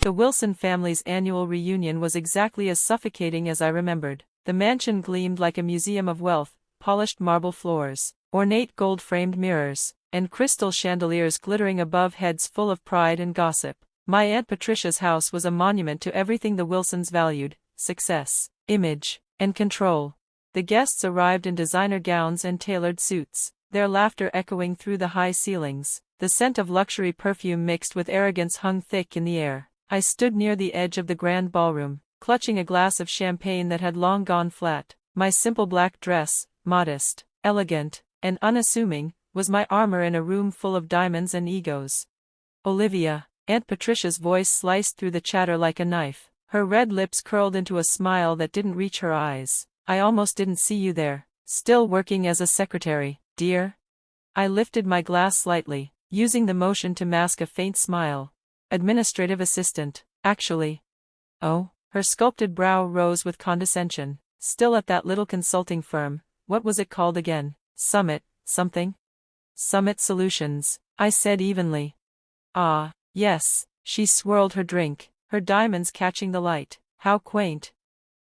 The Wilson family's annual reunion was exactly as suffocating as I remembered. The mansion gleamed like a museum of wealth, polished marble floors, ornate gold-framed mirrors, and crystal chandeliers glittering above heads full of pride and gossip. My Aunt Patricia's house was a monument to everything the Wilsons valued: success, image, and control. The guests arrived in designer gowns and tailored suits, their laughter echoing through the high ceilings. The scent of luxury perfume mixed with arrogance hung thick in the air. I stood near the edge of the grand ballroom, clutching a glass of champagne that had long gone flat. My simple black dress, modest, elegant, and unassuming, was my armor in a room full of diamonds and egos. "Olivia," Aunt Patricia's voice sliced through the chatter like a knife. Her red lips curled into a smile that didn't reach her eyes. "I almost didn't see you there. Still working as a secretary, dear?" I lifted my glass slightly, using the motion to mask a faint smile. "Administrative assistant, actually." "Oh?" Her sculpted brow rose with condescension. "Still at that little consulting firm, what was it called again? Summit, something?" "Summit Solutions," I said evenly. "Ah, yes." She swirled her drink, her diamonds catching the light. "How quaint."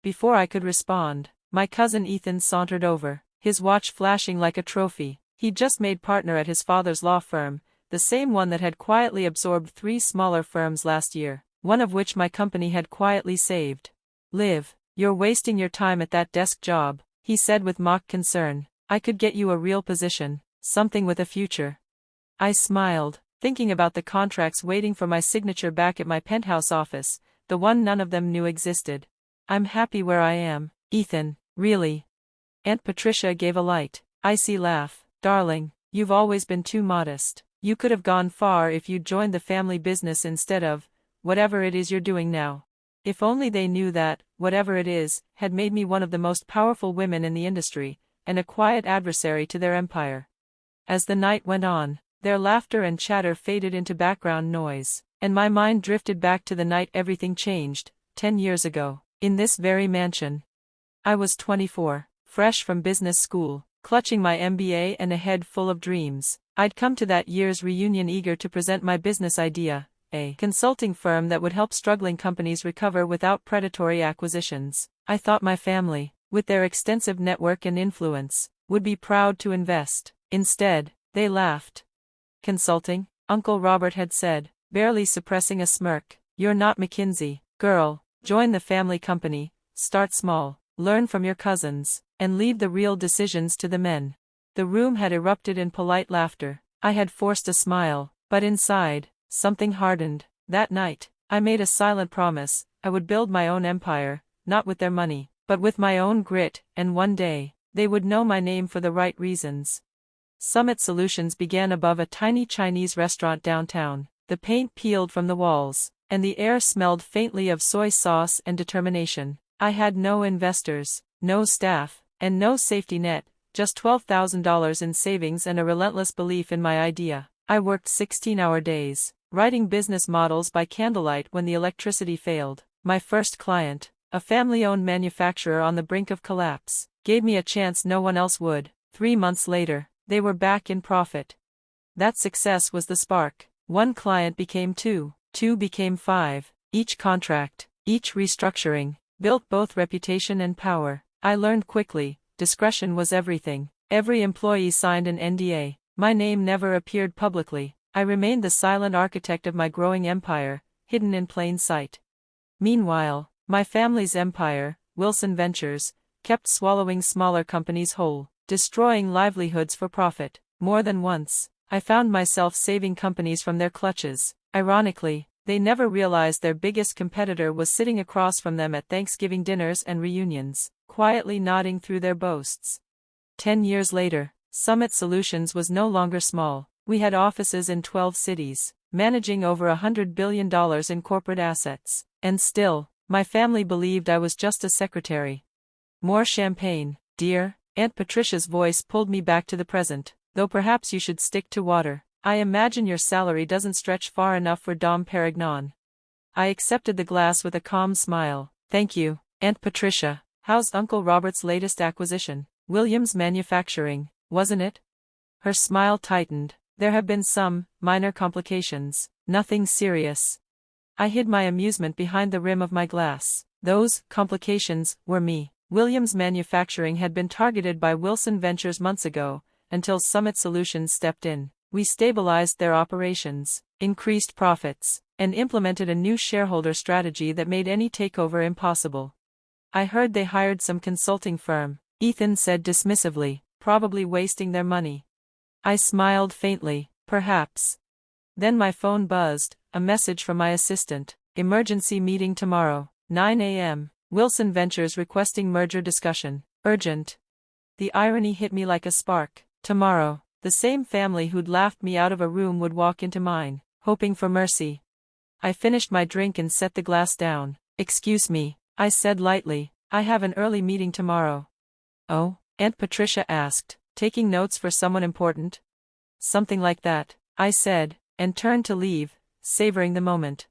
Before I could respond, my cousin Ethan sauntered over, his watch flashing like a trophy. He'd just made partner at his father's law firm, the same one that had quietly absorbed 3 smaller firms last year, one of which my company had quietly saved. "Liv, you're wasting your time at that desk job," he said with mock concern. "I could get you a real position, something with a future." I smiled, thinking about the contracts waiting for my signature back at my penthouse office, the one none of them knew existed. "I'm happy where I am, Ethan, really." Aunt Patricia gave a light, icy laugh. "Darling, you've always been too modest. You could have gone far if you'd joined the family business instead of whatever it is you're doing now. If only they knew that, whatever it is, had made me one of the most powerful women in the industry, and a quiet adversary to their empire." As the night went on, their laughter and chatter faded into background noise, and my mind drifted back to the night everything changed, 10 years ago, in this very mansion. I was 24, fresh from business school, clutching my MBA and a head full of dreams. I'd come to that year's reunion eager to present my business idea, a consulting firm that would help struggling companies recover without predatory acquisitions. I thought my family, with their extensive network and influence, would be proud to invest. Instead, they laughed. "Consulting?" Uncle Robert had said, barely suppressing a smirk. "You're not McKinsey, girl. Join the family company, start small, learn from your cousins, and leave the real decisions to the men." The room had erupted in polite laughter. I had forced a smile, but inside, something hardened. That night, I made a silent promise: I would build my own empire, not with their money, but with my own grit, and one day, they would know my name for the right reasons. Summit Solutions began above a tiny Chinese restaurant downtown. The paint peeled from the walls, and the air smelled faintly of soy sauce and determination. I had no investors, no staff, and no safety net, just $12,000 in savings and a relentless belief in my idea. I worked 16-hour days, writing business models by candlelight when the electricity failed. My first client, a family-owned manufacturer on the brink of collapse, gave me a chance no one else would. 3 months later, they were back in profit. That success was the spark. One client became 2, 2 became 5. Each contract, each restructuring, built both reputation and power. I learned quickly, discretion was everything. Every employee signed an NDA. My name never appeared publicly. I remained the silent architect of my growing empire, hidden in plain sight. Meanwhile, my family's empire, Wilson Ventures, kept swallowing smaller companies whole, destroying livelihoods for profit. More than once, I found myself saving companies from their clutches. Ironically, they never realized their biggest competitor was sitting across from them at Thanksgiving dinners and reunions, quietly nodding through their boasts. 10 years later, Summit Solutions was no longer small. We had offices in 12 cities, managing over $100 billion in corporate assets. And still, my family believed I was just a secretary. "More champagne, dear?" Aunt Patricia's voice pulled me back to the present. "Though perhaps you should stick to water. I imagine your salary doesn't stretch far enough for Dom Perignon." I accepted the glass with a calm smile. "Thank you, Aunt Patricia. How's Uncle Robert's latest acquisition? Williams Manufacturing, wasn't it?" Her smile tightened. "There have been some minor complications, nothing serious." I hid my amusement behind the rim of my glass. Those complications were me. Williams Manufacturing had been targeted by Wilson Ventures months ago, until Summit Solutions stepped in. We stabilized their operations, increased profits, and implemented a new shareholder strategy that made any takeover impossible. I heard they hired some consulting firm, Ethan said dismissively, probably wasting their money. I smiled faintly, perhaps. Then my phone buzzed, a message from my assistant. Emergency meeting tomorrow, 9 a.m. Wilson Ventures requesting merger discussion. Urgent. The irony hit me like a spark. Tomorrow, the same family who'd laughed me out of a room would walk into mine, hoping for mercy. I finished my drink and set the glass down. Excuse me, I said lightly, I have an early meeting tomorrow. Oh? Aunt Patricia asked, taking notes for someone important? Something like that, I said, and turned to leave, savoring the moment.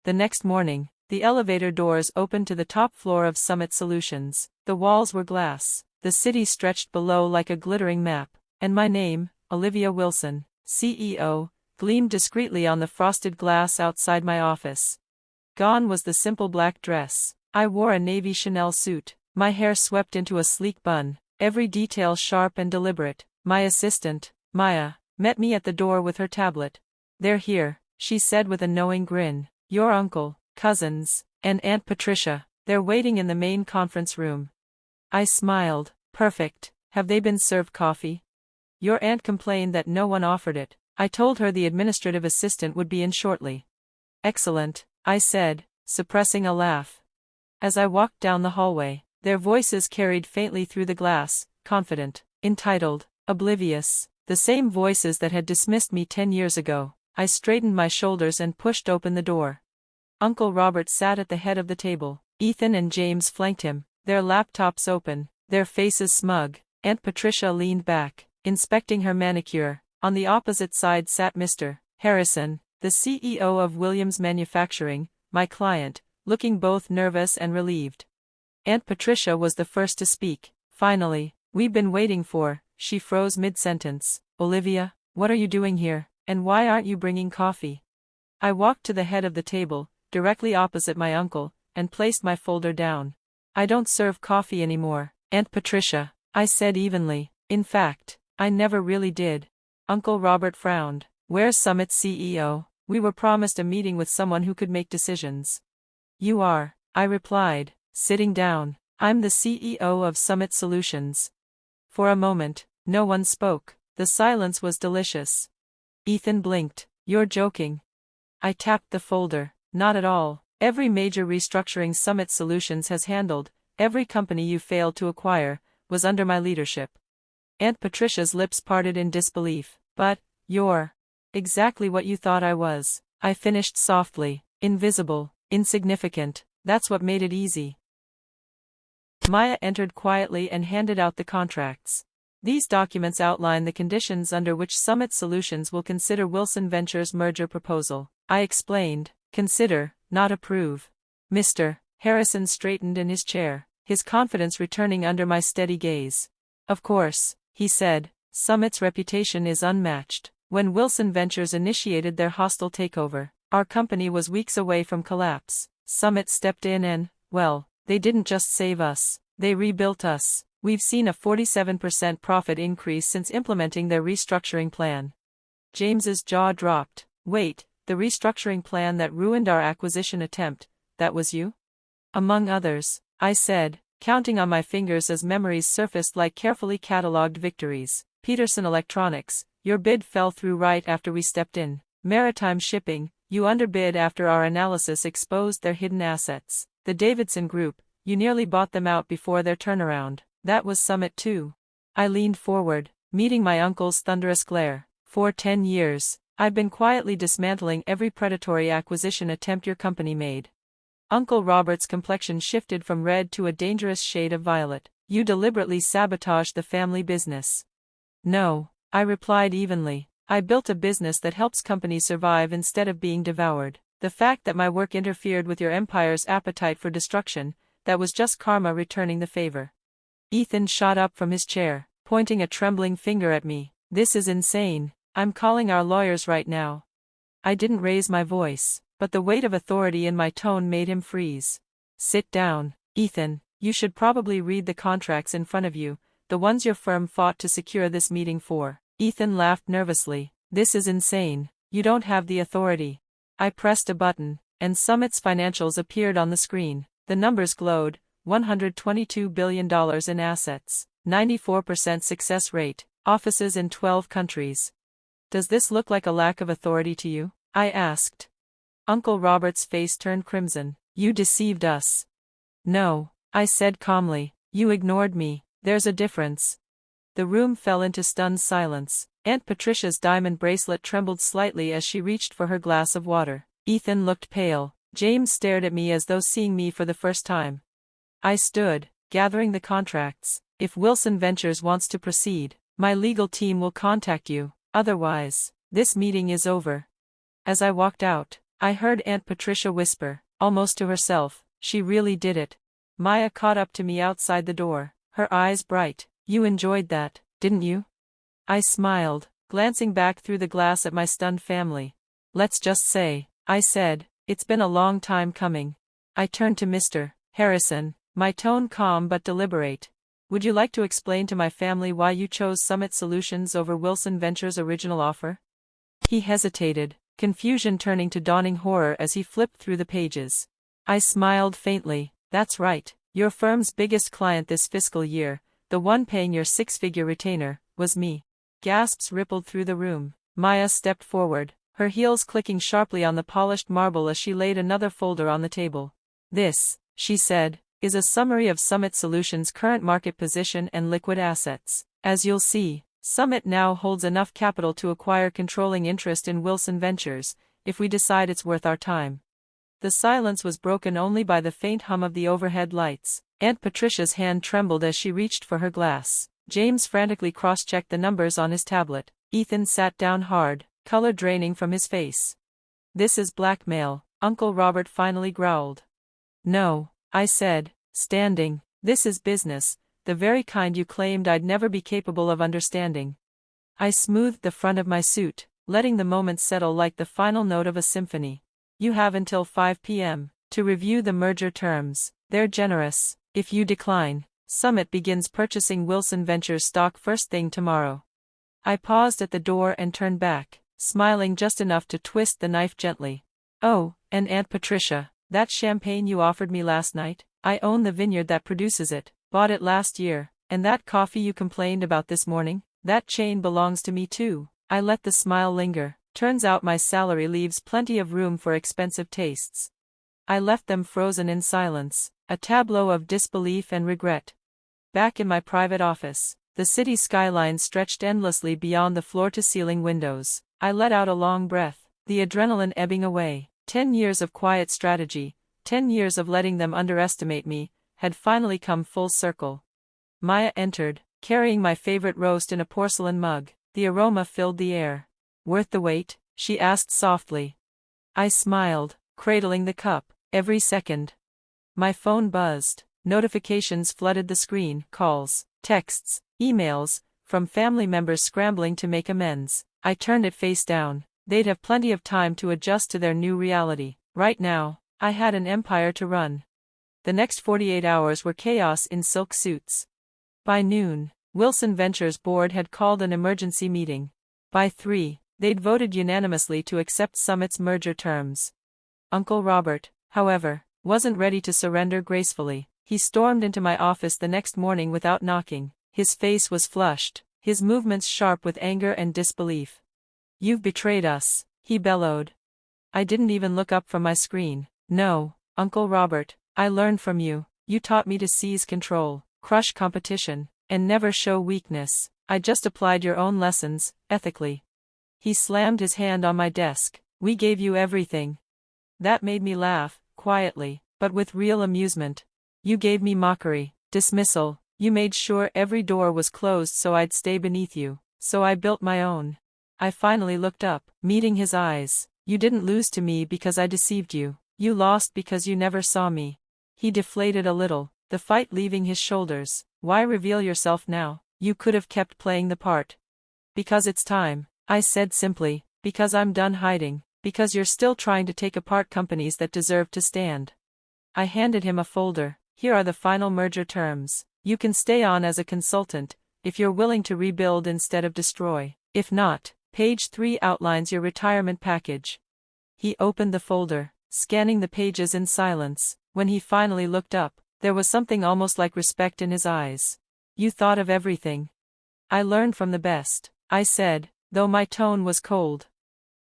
The next morning, the elevator doors opened to the top floor of Summit Solutions. The walls were glass, the city stretched below like a glittering map, and my name, Olivia Wilson, CEO, gleamed discreetly on the frosted glass outside my office. Gone was the simple black dress. I wore a navy Chanel suit, my hair swept into a sleek bun, every detail sharp and deliberate. My assistant, Maya, met me at the door with her tablet. They're here, she said with a knowing grin. Your uncle, cousins, and Aunt Patricia, they're waiting in the main conference room. I smiled. Perfect. Have they been served coffee? Your aunt complained that no one offered it. I told her the administrative assistant would be in shortly. Excellent, I said, suppressing a laugh. As I walked down the hallway, their voices carried faintly through the glass, confident, entitled, oblivious, the same voices that had dismissed me 10 years ago. I straightened my shoulders and pushed open the door. Uncle Robert sat at the head of the table. Ethan and James flanked him, their laptops open, their faces smug. Aunt Patricia leaned back, inspecting her manicure. On the opposite side sat Mr. Harrison, the CEO of Williams Manufacturing, my client, looking both nervous and relieved. Aunt Patricia was the first to speak. Finally, we've been waiting for. She froze mid-sentence. Olivia, what are you doing here, and why aren't you bringing coffee? I walked to the head of the table, directly opposite my uncle, and placed my folder down. I don't serve coffee anymore, Aunt Patricia, I said evenly. In fact, I never really did. Uncle Robert frowned. Where's Summit's CEO? We were promised a meeting with someone who could make decisions. You are, I replied, sitting down. I'm the CEO of Summit Solutions. For a moment, no one spoke. The silence was delicious. Ethan blinked. You're joking. I tapped the folder. Not at all. Every major restructuring Summit Solutions has handled, every company you failed to acquire, was under my leadership. Aunt Patricia's lips parted in disbelief. But, you're exactly what you thought I was. I finished softly. Invisible, insignificant, that's what made it easy. Maya entered quietly and handed out the contracts. These documents outline the conditions under which Summit Solutions will consider Wilson Ventures' merger proposal. I explained. Consider, not approve. Mr. Harrison straightened in his chair, his confidence returning under my steady gaze. Of course, he said, Summit's reputation is unmatched. When Wilson Ventures initiated their hostile takeover, our company was weeks away from collapse. Summit stepped in and, well, they didn't just save us, they rebuilt us. We've seen a 47% profit increase since implementing their restructuring plan. James's jaw dropped. Wait, the restructuring plan that ruined our acquisition attempt, that was you? Among others, I said, counting on my fingers as memories surfaced like carefully catalogued victories. Peterson Electronics, your bid fell through right after we stepped in. Maritime Shipping, you underbid after our analysis exposed their hidden assets. The Davidson Group, you nearly bought them out before their turnaround. That was Summit too. I leaned forward, meeting my uncle's thunderous glare. For 10 years, I've been quietly dismantling every predatory acquisition attempt your company made. Uncle Robert's complexion shifted from red to a dangerous shade of violet. You deliberately sabotaged the family business. No, I replied evenly. I built a business that helps companies survive instead of being devoured. The fact that my work interfered with your empire's appetite for destruction, that was just karma returning the favor. Ethan shot up from his chair, pointing a trembling finger at me. This is insane. I'm calling our lawyers right now. I didn't raise my voice. but the weight of authority in my tone made him freeze. Sit down, Ethan. You should probably read the contracts in front of you, the ones your firm fought to secure this meeting for. Ethan laughed nervously. This is insane. You don't have the authority. I pressed a button, and Summit's financials appeared on the screen. The numbers glowed: $122 billion in assets, 94% success rate, offices in 12 countries. Does this look like a lack of authority to you? I asked. Uncle Robert's face turned crimson. You deceived us. No, I said calmly. You ignored me. There's a difference. The room fell into stunned silence. Aunt Patricia's diamond bracelet trembled slightly as she reached for her glass of water. Ethan looked pale. James stared at me as though seeing me for the first time. I stood, gathering the contracts. If Wilson Ventures wants to proceed, my legal team will contact you. Otherwise, this meeting is over. As I walked out, I heard Aunt Patricia whisper, almost to herself, she really did it. Maya caught up to me outside the door, her eyes bright. You enjoyed that, didn't you? I smiled, glancing back through the glass at my stunned family. Let's just say, I said, it's been a long time coming. I turned to Mr. Harrison, my tone calm but deliberate. Would you like to explain to my family why you chose Summit Solutions over Wilson Ventures' original offer? He hesitated, confusion turning to dawning horror as he flipped through the pages. I smiled faintly. That's right, your firm's biggest client this fiscal year, the one paying your six-figure retainer, was me. Gasps rippled through the room. Maya stepped forward, her heels clicking sharply on the polished marble as she laid another folder on the table. This, she said, is a summary of Summit Solutions' current market position and liquid assets. As you'll see, Summit now holds enough capital to acquire controlling interest in Wilson Ventures, if we decide it's worth our time. The silence was broken only by the faint hum of the overhead lights. Aunt Patricia's hand trembled as she reached for her glass. James frantically cross-checked the numbers on his tablet. Ethan sat down hard, color draining from his face. This is blackmail, Uncle Robert finally growled. No, I said, standing. This is business, the very kind you claimed I'd never be capable of understanding. I smoothed the front of my suit, letting the moment settle like the final note of a symphony. You have until 5 p.m. to review the merger terms. They're generous. If you decline, Summit begins purchasing Wilson Ventures stock first thing tomorrow. I paused at the door and turned back, smiling just enough to twist the knife gently. Oh, and Aunt Patricia, that champagne you offered me last night, I own the vineyard that produces it, bought it last year, and that coffee you complained about this morning, that chain belongs to me too. I let the smile linger. Turns out my salary leaves plenty of room for expensive tastes. I left them frozen in silence, a tableau of disbelief and regret. Back in my private office, the city skyline stretched endlessly beyond the floor-to-ceiling windows. I let out a long breath, the adrenaline ebbing away. 10 years of quiet strategy, 10 years of letting them underestimate me, had finally come full circle. Maya entered, carrying my favorite roast in a porcelain mug. The aroma filled the air. Worth the wait? She asked softly. I smiled, cradling the cup. Every second. My phone buzzed. Notifications flooded the screen. Calls, texts, emails, from family members scrambling to make amends. I turned it face down. They'd have plenty of time to adjust to their new reality. Right now, I had an empire to run. The next 48 hours were chaos in silk suits. By noon, Wilson Ventures' board had called an emergency meeting. By 3, they'd voted unanimously to accept Summit's merger terms. Uncle Robert, however, wasn't ready to surrender gracefully. He stormed into my office the next morning without knocking. His face was flushed, his movements sharp with anger and disbelief. You've betrayed us, he bellowed. I didn't even look up from my screen. No, Uncle Robert, I learned from you. You taught me to seize control, crush competition, and never show weakness. I just applied your own lessons, ethically. He slammed his hand on my desk. We gave you everything. That made me laugh, quietly, but with real amusement. You gave me mockery, dismissal. You made sure every door was closed so I'd stay beneath you. So I built my own. I finally looked up, meeting his eyes. You didn't lose to me because I deceived you. You lost because you never saw me. He deflated a little, the fight leaving his shoulders. Why reveal yourself now? You could have kept playing the part. Because it's time, I said simply, because I'm done hiding. Because you're still trying to take apart companies that deserve to stand. I handed him a folder. Here are the final merger terms. You can stay on as a consultant, if you're willing to rebuild instead of destroy. If not, page 3 outlines your retirement package. He opened the folder, scanning the pages in silence. When he finally looked up, there was something almost like respect in his eyes. You thought of everything. I learned from the best, I said, though my tone was cold.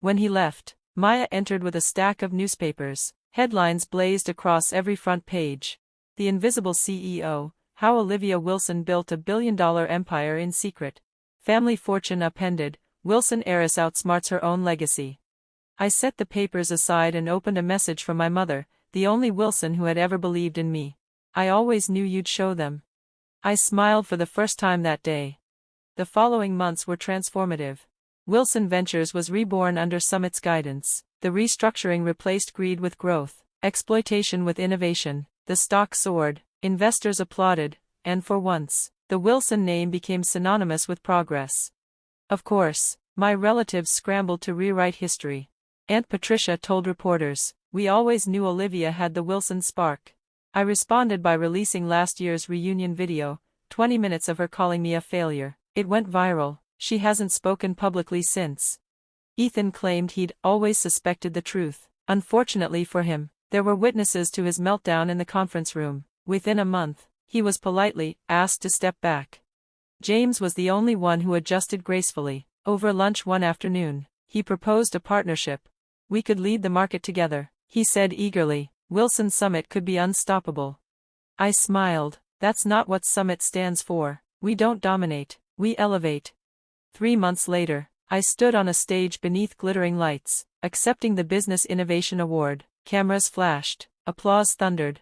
When he left, Maya entered with a stack of newspapers. Headlines blazed across every front page. The Invisible CEO, How Olivia Wilson Built a Billion-Dollar Empire in Secret. Family Fortune Appended, Wilson Heiress Outsmarts Her Own Legacy. I set the papers aside and opened a message from my mother, the only Wilson who had ever believed in me. I always knew you'd show them. I smiled for the first time that day. The following months were transformative. Wilson Ventures was reborn under Summit's guidance. The restructuring replaced greed with growth, exploitation with innovation. The stock soared, investors applauded, and for once, the Wilson name became synonymous with progress. Of course, my relatives scrambled to rewrite history. Aunt Patricia told reporters, "We always knew Olivia had the Wilson spark." I responded by releasing last year's reunion video, 20 minutes of her calling me a failure. It went viral. She hasn't spoken publicly since. Ethan claimed he'd always suspected the truth. Unfortunately for him, there were witnesses to his meltdown in the conference room. Within a month, he was politely asked to step back. James was the only one who adjusted gracefully. Over lunch one afternoon, he proposed a partnership. We could lead the market together, he said eagerly. Wilson Summit could be unstoppable. I smiled. That's not what Summit stands for. We don't dominate, we elevate. 3 months later, I stood on a stage beneath glittering lights, accepting the Business Innovation Award. Cameras flashed, applause thundered.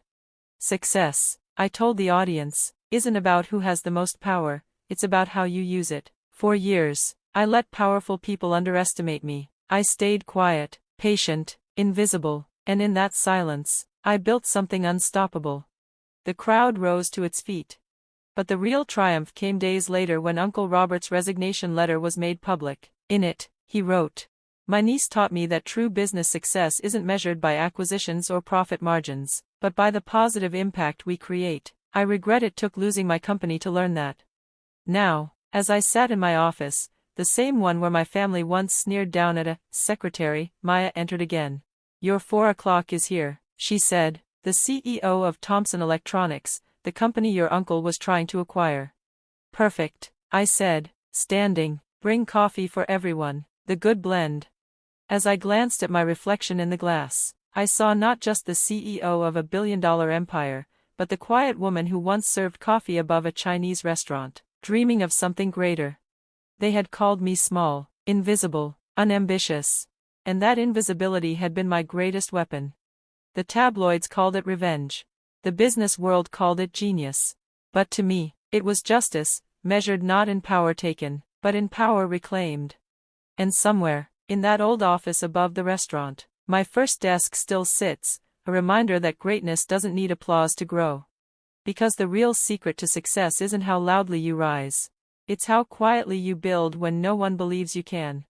Success, I told the audience, isn't about who has the most power, it's about how you use it. For years, I let powerful people underestimate me. I stayed quiet, patient, invisible, and in that silence, I built something unstoppable. The crowd rose to its feet. But the real triumph came days later when Uncle Robert's resignation letter was made public. In it, he wrote, "My niece taught me that true business success isn't measured by acquisitions or profit margins, but by the positive impact we create. I regret it took losing my company to learn that." Now, as I sat in my office, the same one where my family once sneered down at a secretary, Maya entered again. "Your 4 o'clock is here," she said, "the CEO of Thomson Electronics, the company your uncle was trying to acquire." "Perfect," I said, standing. "Bring coffee for everyone, the good blend." As I glanced at my reflection in the glass, I saw not just the CEO of a billion-dollar empire, but the quiet woman who once served coffee above a Chinese restaurant, dreaming of something greater. They had called me small, invisible, unambitious. And that invisibility had been my greatest weapon. The tabloids called it revenge. The business world called it genius. But to me, it was justice, measured not in power taken, but in power reclaimed. And somewhere, in that old office above the restaurant, my first desk still sits, a reminder that greatness doesn't need applause to grow. Because the real secret to success isn't how loudly you rise. It's how quietly you build when no one believes you can.